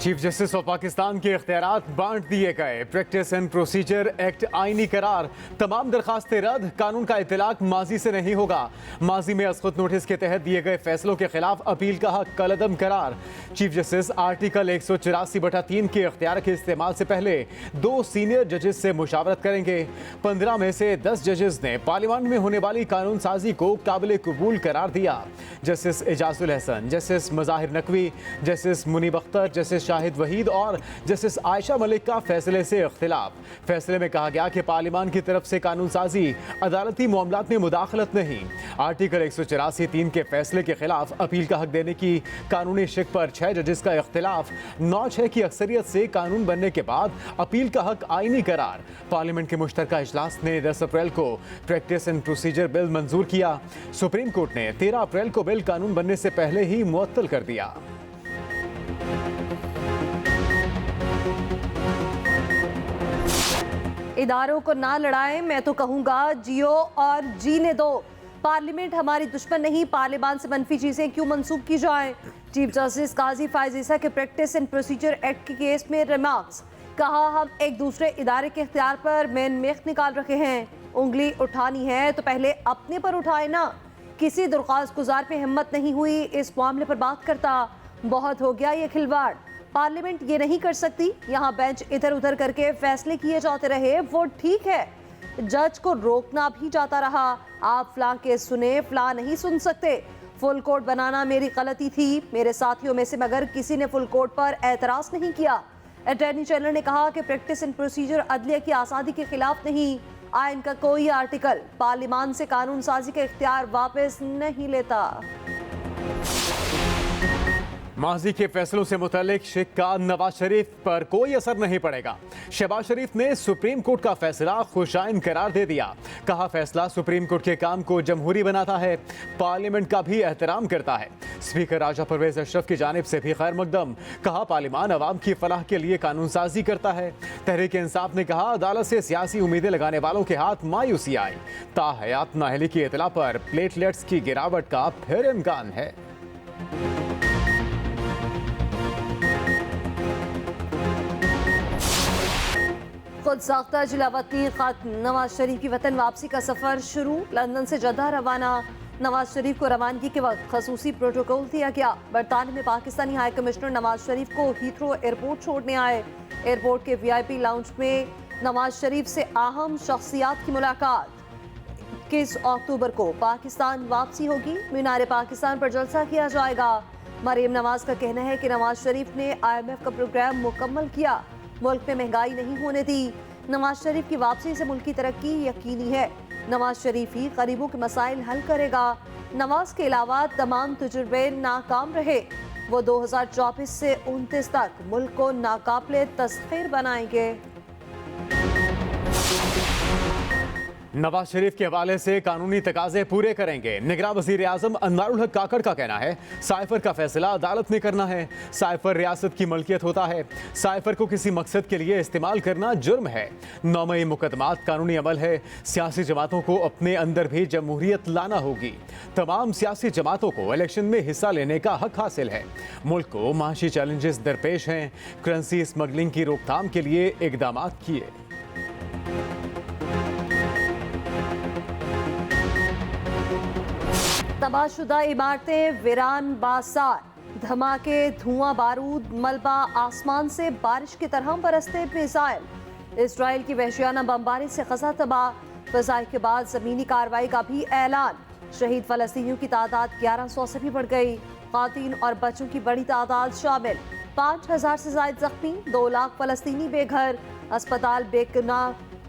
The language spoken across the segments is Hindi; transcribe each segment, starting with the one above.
चीफ जस्टिस ऑफ पाकिस्तान के इख्तियारात बांट दिए गए। प्रैक्टिस एंड प्रोसीजर एक्ट आईनी करार। तमाम दरखास्तें रद्द। कानून का इतलाक माजी से नहीं होगा। माजी में अस्खुद नोटिस के तहत दिए गए फैसलों के खिलाफ अपील का हक कलअदम करार। चीफ जस्टिस आर्टिकल 184/3 के इख्तियार के इस्तेमाल से पहले 2 सीनियर जजेस से मुशावरत करेंगे। 15 में से 10 जजेस ने पार्लियामेंट में होने वाली कानून साजी को काबिल कबूल करार दिया। Justice Ijazul Hasan, justice Mazahir Naqvi, justice Munib Akhtar, justice Shahid Waheed और जस्टिस आयशा मलिक का फैसले से इख्तिलाफ। फैसले में कहा गया कि पार्लियामान की तरफ से कानून साजी अदालती मामलात में मुदाखलत नहीं। आर्टिकल 184(3) के फैसले के खिलाफ अपील का हक देने की कानूनी शिक पर 6 जजेस का इख्तिलाफ। 9-6 की अक्सरियत से कानून बनने के बाद अपील का हक आईनी करार। पार्लियामेंट के मुश्तरका इजलास ने 10 अप्रैल को प्रैक्टिस एंड प्रोसीजर बिल मंजूर किया। सुप्रीम कोर्ट ने 13 अप्रैल को बिल कानून बनने से पहले ही मुअत्तल कर दिया। इदारों को ना लड़ाएं, मैं तो कहूंगा जियो और जीने दो। पार्लियामेंट हमारी दुश्मन नहीं, पार्लियामान से मनफी चीजें क्यों मंसूब की जाएं। चीफ जस्टिस काजी फायज ईसा के प्रैक्टिस एंड प्रोसीजर एक्ट के केस में रिमार्क्स। कहा, हम एक दूसरे इदारे के इख्तियार पर मेन मेख निकाल रखे हैं। उंगली उठानी है तो पहले अपने पर उठाए ना। किसी दरख्वास्त गुजार पे हिम्मत नहीं हुई इस मामले पर बात करता। बहुत हो गया ये खिलवाड़। पार्लियामेंट ये नहीं कर सकती। यहाँ बेंच इधर उधर करके फैसले किए जाते रहे, वो ठीक है। जज को रोकना भी जाता रहा। आप फलां के सुने, फलां नहीं सुन सकते। फुल कोर्ट बनाना मेरी गलती थी। मेरे साथियों में से मगर किसी ने फुल कोर्ट पर एतराज नहीं किया। अटॉर्नी जनरल ने कहा कि प्रैक्टिस एंड प्रोसीजर अदलिया की आज़ादी के खिलाफ नहीं। आइन का कोई आर्टिकल पार्लियामान से कानून साजी का इख्तियार वापस नहीं लेता। माजी के फैसलों से मुतालिक शिक का नवाज शरीफ पर कोई असर नहीं पड़ेगा। शहबाज शरीफ ने सुप्रीम कोर्ट का फैसला खुशाइन करार दे दिया। कहा, फैसला सुप्रीम कोर्ट के काम को जमहूरी बनाता है, पार्लियामेंट का भी एहतराम करता है। स्पीकर राजा परवेज अशरफ की जानिब से भी खैर मकदम। कहा, पार्लियामान अवाम की फलाह के लिए कानून साजी करता है। तहरीक इंसाफ ने कहा, अदालत से सियासी उम्मीदें लगाने वालों के हाथ मायूसी आई। ताहयात नाअहली की इतला पर प्लेटलेट्स की गिरावट का फिर इम्कान है। खुद साख्ता जिलावतनी खत नवाज शरीफ की वतन वापसी का सफर शुरू। लंदन से जद्दा रवाना। नवाज शरीफ को रवानगी के वक्त खसूसी प्रोटोकॉल दिया गया। बरतानिया में पाकिस्तानी हाई कमिश्नर नवाज शरीफ को हीथ्रो एयरपोर्ट छोड़ने आए। एयरपोर्ट के VIP लाउंज में नवाज शरीफ से अहम शख्सियात की मुलाकात। 21 अक्टूबर को पाकिस्तान वापसी होगी। मीनार पाकिस्तान पर जलसा किया जाएगा। मरीम नवाज का कहना है कि नवाज शरीफ ने IMF का प्रोग्राम मुकम्मल किया, मुल्क में महंगाई नहीं होने दी। नवाज शरीफ की वापसी से मुल्क की तरक्की यकीनी है। नवाज शरीफ ही गरीबों के मसाइल हल करेगा। नवाज के अलावा तमाम तजुर्बे नाकाम रहे। वो 2024 से 29 तक मुल्क को नाकाबिले तस्खीर बनाएंगे। नवाज शरीफ के हवाले से कानूनी तकाजे पूरे करेंगे। निगरान वज़ीर आज़म अनवारुल हक काकड़ का कहना है, साइफर का फैसला अदालत ने करना है। साइफर रियासत की मलकियत होता है। साइफर को किसी मकसद के लिए इस्तेमाल करना जुर्म है। 9 मई मुकदमात कानूनी अमल है। सियासी जमातों को अपने अंदर भी जमहूरियत लाना होगी। तमाम सियासी जमातों को इलेक्शन में हिस्सा लेने का हक हासिल है। मुल्क को माशी चैलेंजेस दरपेश हैं। करेंसी स्मगलिंग की रोकथाम के लिए इकदाम किए। तबाहशुदा इमारतें वीरान बासार। धमाके, धुआं, बारूद, मलबा, आसमान से बारिश की तरह बरसते मिसाइल। इसराइल की वहशियाना बमबारी से गजा तबाह। फजाई के बाद जमीनी कार्रवाई का भी ऐलान। शहीद फलस्तीनियों की तादाद 1100 से भी बढ़ गई। खातून और बच्चों की बड़ी तादाद शामिल। 5000 से ज्यादा जख्मी। 2 लाख फलस्तीनी बेघर।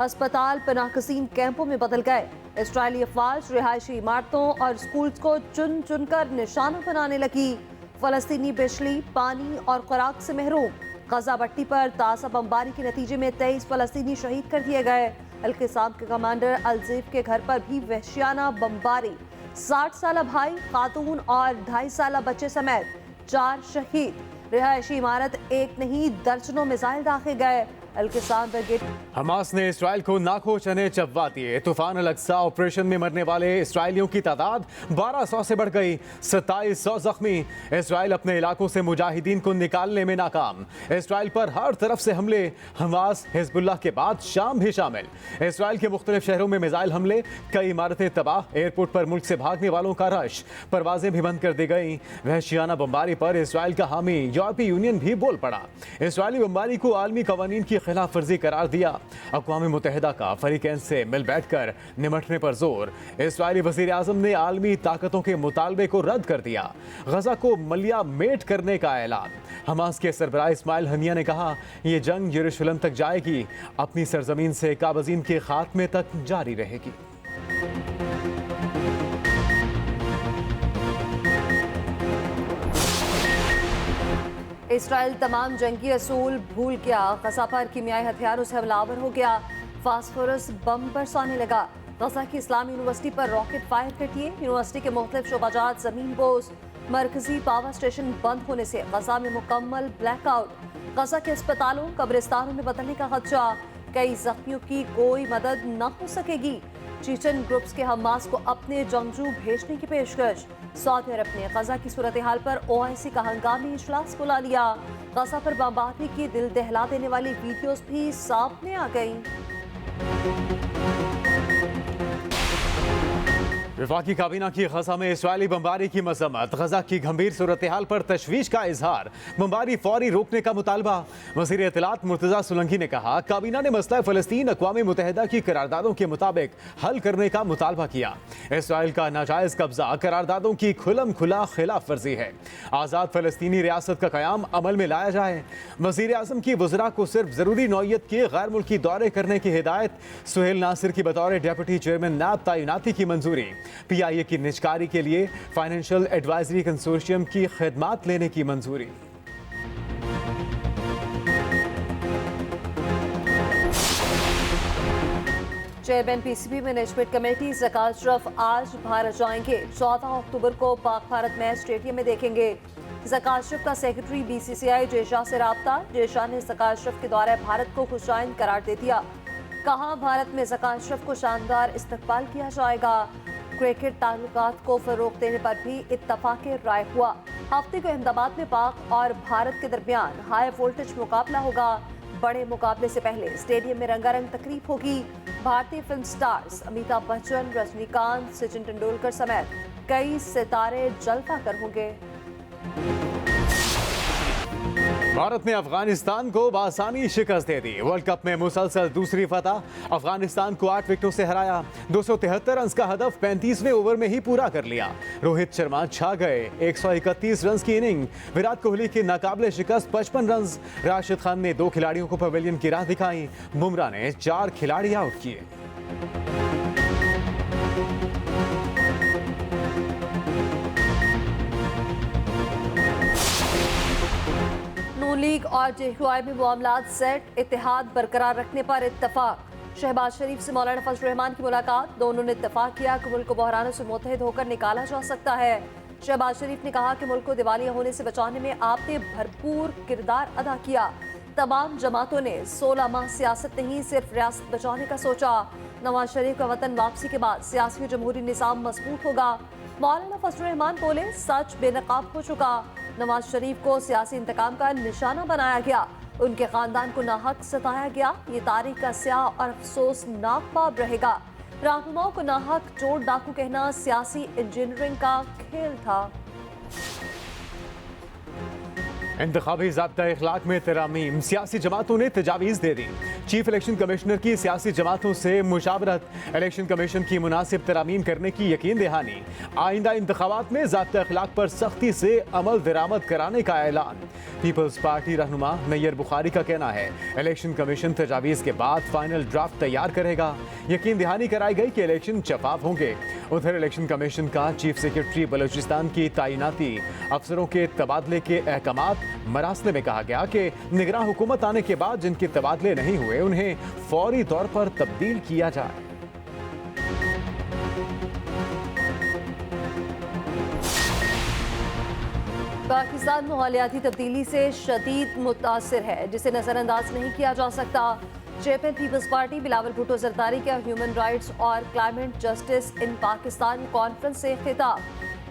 अस्पताल पनाहगज़ीन कैंपों में बदल गए। इसराइली अफवाज रिहायशी इमारतों और स्कूल्स को चुन चुन कर निशाना बनाने लगी। फलस्तीनी बिजली, पानी और खुराक से महरूम। गजा पट्टी पर ताज़ा बमबारी के नतीजे में 23 फलस्तीनी शहीद कर दिए गए। अल-क़िसाम के कमांडर अलजीफ के घर पर भी वहशियाना बमबारी। 60 साल भाई, खातून और 2.5 साल बच्चे समेत 4 शहीद। रिहायशी इमारत एक नहीं दर्जनों मिसाइल दागे गए। अल-क़िस्साम ब्रिगेड। हमास ने इसराइल को नाखो चने चबवा दिए। तूफान अल-अक्सा ऑपरेशन में मरने वाले इसराइलियों की तादाद 1200 से बढ़ गई, 2700 जख्मी। इसराइल अपने इलाकों से मुजाहिदीन को निकालने में नाकाम। इसराइल पर हर तरफ से हमले, हमास हिजबुल्लाह के बाद शाम भी शामिल। इसराइल के मुख्तलिफ शहरों में मिसाइल हमले, कई इमारतें तबाह, एयरपोर्ट पर मुल्क से भागने वालों का रश, परवाजें भी बंद कर दी गई। वहशियाना बमबारी पर इसराइल का हामी यूरोपीय यूनियन भी बोल पड़ा। इसराइली बमबारी को आलमी कवानीन की खिलाफ वर्जी करार दिया। अक़वाम मुत्तहिदा का फरीकैन से मिल बैठकर निमटने पर जोर। इसराइली वज़ीर आज़म ने आलमी ताकतों के मुतालबे को रद्द कर दिया। गजा को मलिया मेट करने का ऐलान। हमास के सरबराह इस्माइल हनिया ने कहा, ये जंग यरूशलेम तक जाएगी, अपनी सरजमीन से काबज़ीन के खात्मे तक जारी रहेगी। इसराइल तमाम जंगी असूल भूल गया, गजा पर कीमियाई हथियारों से हमलावर हो गया, फास्फोरस बम बरसाने लगा। गजा की इस्लामी यूनिवर्सिटी पर रॉकेट फायर कर दिए। यूनिवर्सिटी के मुख्तलिफ शोबाजात जमीन बोझ। मरकजी पावर स्टेशन बंद होने से गजा में मुकम्मल ब्लैकआउट। गजा के अस्पतालों कब्रिस्तानों में बदलने का खदशा। कई जख्मियों की कोई मदद न हो सकेगी। चीचन ग्रुप्स के हमास को अपने जंगजू भेजने की पेशकश। सऊदी अरब ने गजा की सूरत हाल पर ओआईसी का हंगामी इजलास बुला लिया। गजा पर बमबारी की दिल दहला देने वाली वीडियोस भी सामने आ गई। वफाकी काबीना की गजा में इसराइली बमबारी की मजम्मत। गजा की गंभीर सूरत हाल पर तशवीश का इजहार। बमबारी फौरी रोकने का मुतालबा। वज़ीर इत्तलात मुर्तज़ा सुलंगी ने कहा, काबीना ने मसला फ़लस्तीन अक़वाम मुत्तहिदा की करारदादों के मुताबिक हल करने का मुतालबा किया। इसराइल का नाजायज़ कब्जा करारदादों की खुलम खुला खिलाफ वर्जी है। आज़ाद फ़लस्तीनी रियासत का क़याम अमल में लाया जाए। वज़ीर आज़म की वज़रा को सिर्फ ज़रूरी नौइयत के गैर मुल्की दौरे करने की हिदायत। सुहेल नासिर की बतौर डेप्यूटी चेयरमैन नैब तैनाती की मंजूरी। पीआईए की निजकारी के लिए फाइनेंशियल एडवाइजरी कंसोर्शियम की खिदमात लेने की मंजूरी। चेयरमैन पीसीबी मैनेजमेंट कमेटी ज़कात अशरफ आज भारत जाएंगे। 14 अक्टूबर को पाक भारत मैच स्टेडियम में देखेंगे। ज़कात अशरफ का सेक्रेटरी बीसीसीआई जयशाह से राब्ता। जयशाह ने ज़कात अशरफ के दौरे भारत को खुशाइन करार दे दिया। कहा, भारत में ज़कात अशरफ को शानदार इस्तकबाल किया जाएगा। क्रिकेट ताल्लुकात को फरोग देने पर भी इत्तफाक राय हुआ। हफ्ते को अहमदाबाद में पाक और भारत के दरमियान हाई वोल्टेज मुकाबला होगा। बड़े मुकाबले से पहले स्टेडियम में रंगारंग तकरीब होगी। भारतीय फिल्म स्टार्स अमिताभ बच्चन, रजनीकांत, सचिन तेंदुलकर समेत कई सितारे जलवा कर होंगे। भारत ने अफगानिस्तान को बासानी शिकस्त दे दी। वर्ल्ड कप में मुसलसल दूसरी फतह। अफगानिस्तान को 8 विकेटों से हराया। 273 रन का हदफ 35वें ओवर में ही पूरा कर लिया। रोहित शर्मा छा गए। 131 रन की इनिंग। विराट कोहली की नाकाबिले शिकस्त 55 रन। राशिद खान ने 2 खिलाड़ियों को पवेलियन की राह दिखाई। बुमराह ने 4 खिलाड़ी आउट किए। नून लीग और जेक्यूआई में मामलात सेट। इत्तेहाद बरकरार रखने पर इत्तफाक। शहबाज शरीफ से मौलाना फजल रहमान की मुलाकात। दोनों ने इत्तफाक किया कि मुल्क को बहरानों से मुत्तहिद होकर निकाला जा सकता है। शहबाज शरीफ ने कहा कि मुल्क को दिवालिया होने से बचाने में आपने भरपूर किरदार अदा किया। तमाम जमातों ने 16 माह सियासत नहीं, सिर्फ रियासत बचाने का सोचा। नवाज शरीफ का वतन वापसी के बाद सियासी जमहूरी निज़ाम मजबूत होगा। मौलाना फजल रहमान बोले, सच बेनकाब हो चुका। नवाज शरीफ को सियासी इंतकाम का निशाना बनाया गया। उनके खानदान को नाहक सताया गया। ये तारीख का स्याह और अफसोसनाक बाब रहेगा। रहनुमाओं को नाहक चोर डाकू कहना सियासी इंजीनियरिंग का खेल था। इंतखाबी ज़ाब्ता इखलाक में तरामीम। सियासी जमातों ने तजावीज़ दे दी। चीफ इलेक्शन कमिश्नर की सियासी जमातों से मुशावरत। इलेक्शन कमीशन की मुनासिब तरामीम करने की यकीन दहानी। आइंदा इंतखाबात में ज़ाब्ता इखलाक पर सख्ती से अमल दरामद कराने का ऐलान। पीपल्स पार्टी रहनुमा नैयर बुखारी का कहना है, इलेक्शन कमीशन तजावीज़ के बाद फाइनल ड्राफ्ट तैयार करेगा। यकीन दहानी कराई गई कि इलेक्शन शफाफ होंगे। उधर इलेक्शन कमीशन का चीफ सेक्रेटरी बलूचिस्तान की तैनाती, अफसरों के तबादले के अहकामात। मरासले में कहा गया कि निगरान हुकूमत आने के बाद जिनके तबादले नहीं हुए उन्हें फौरी तौर पर तब्दील किया जाए। पाकिस्तान माहौलियाती तब्दीली से शदीद मुतासिर है, जिसे नज़रअंदाज नहीं किया जा सकता। चेयरमैन पीपल्स पार्टी बिलावल भुट्टो जरदारी का ह्यूमन राइट्स और climate justice in Pakistan conference से खिताब।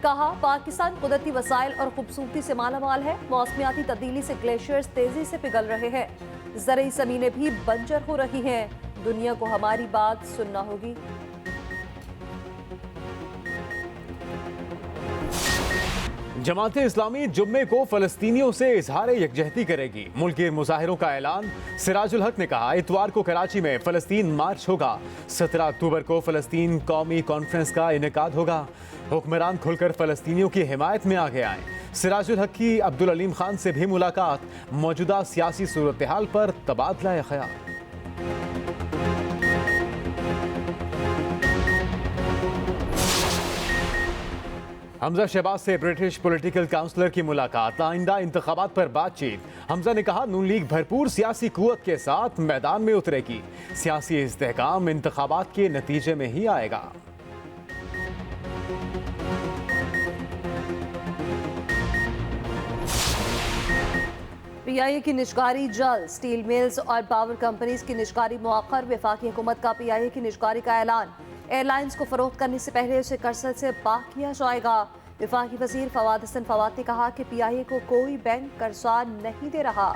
कहा, पाकिस्तान कुदरती वसाइल और खूबसूरती से मालामाल है। मौसमियाती तब्दीली से ग्लेशियर्स तेजी से पिघल रहे हैं, ज़रई ज़मीनें भी बंजर हो रही हैं। दुनिया को हमारी बात सुनना होगी। जमाते इस्लामी जुम्मे को फलस्तीनियों से इजहार यकजहती करेगी। मुल्क के मुजाहिरों का ऐलान। सिराजुल हक ने कहा, इतवार को कराची में फलस्तीन मार्च होगा। 17 अक्टूबर को फलस्तीन कौमी कॉन्फ्रेंस का इनेकाद होगा। हुक्मरान खुलकर फलस्तीनियों की हिमायत में आगे आए। सिराजुल हक की अब्दुल अलीम खान से भी मुलाकात। मौजूदा सियासी सूरत हाल पर तबादला ख्याल। हमजा शहबाज से ब्रिटिश पॉलिटिकल काउंसलर की मुलाकात। आइंदा इंतखाबात पर बातचीत। हमजा ने कहा, नून लीग भरपूर सियासी कुव्वत के साथ मैदान में उतरेगी। सियासी इस्तेहकाम इंतखाबात के नतीजे में ही आएगा। पीआईए की निजकारी जल्द। स्टील मिल्स और पावर कंपनीज की निजकारी मौखर। वफाकी हुकूमत का पीआईए की निजकारी का ऐलान। एयरलाइंस को फरोख्त करने से पहले उसे कर्ज से पाक किया जाएगा। वफाकी वजीर फवाद हसन फवाद ने कहा कि पीआईए को कोई बैंक कर्जा नहीं दे रहा।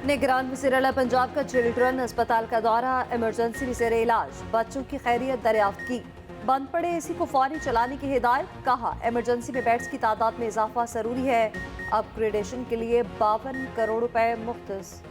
निगरान वज़ीर आला पंजाब का चिल्ड्रन अस्पताल का दौरा। इमरजेंसी में ज़ेर इलाज बच्चों की खैरियत दरियाफ्त की। बंद पड़े एसी को फौरी चलाने की हिदायत। कहा, इमरजेंसी में बेड्स की तादाद में इजाफा जरूरी है। अपग्रेडेशन के लिए 52 करोड़ रुपए मुख्तस।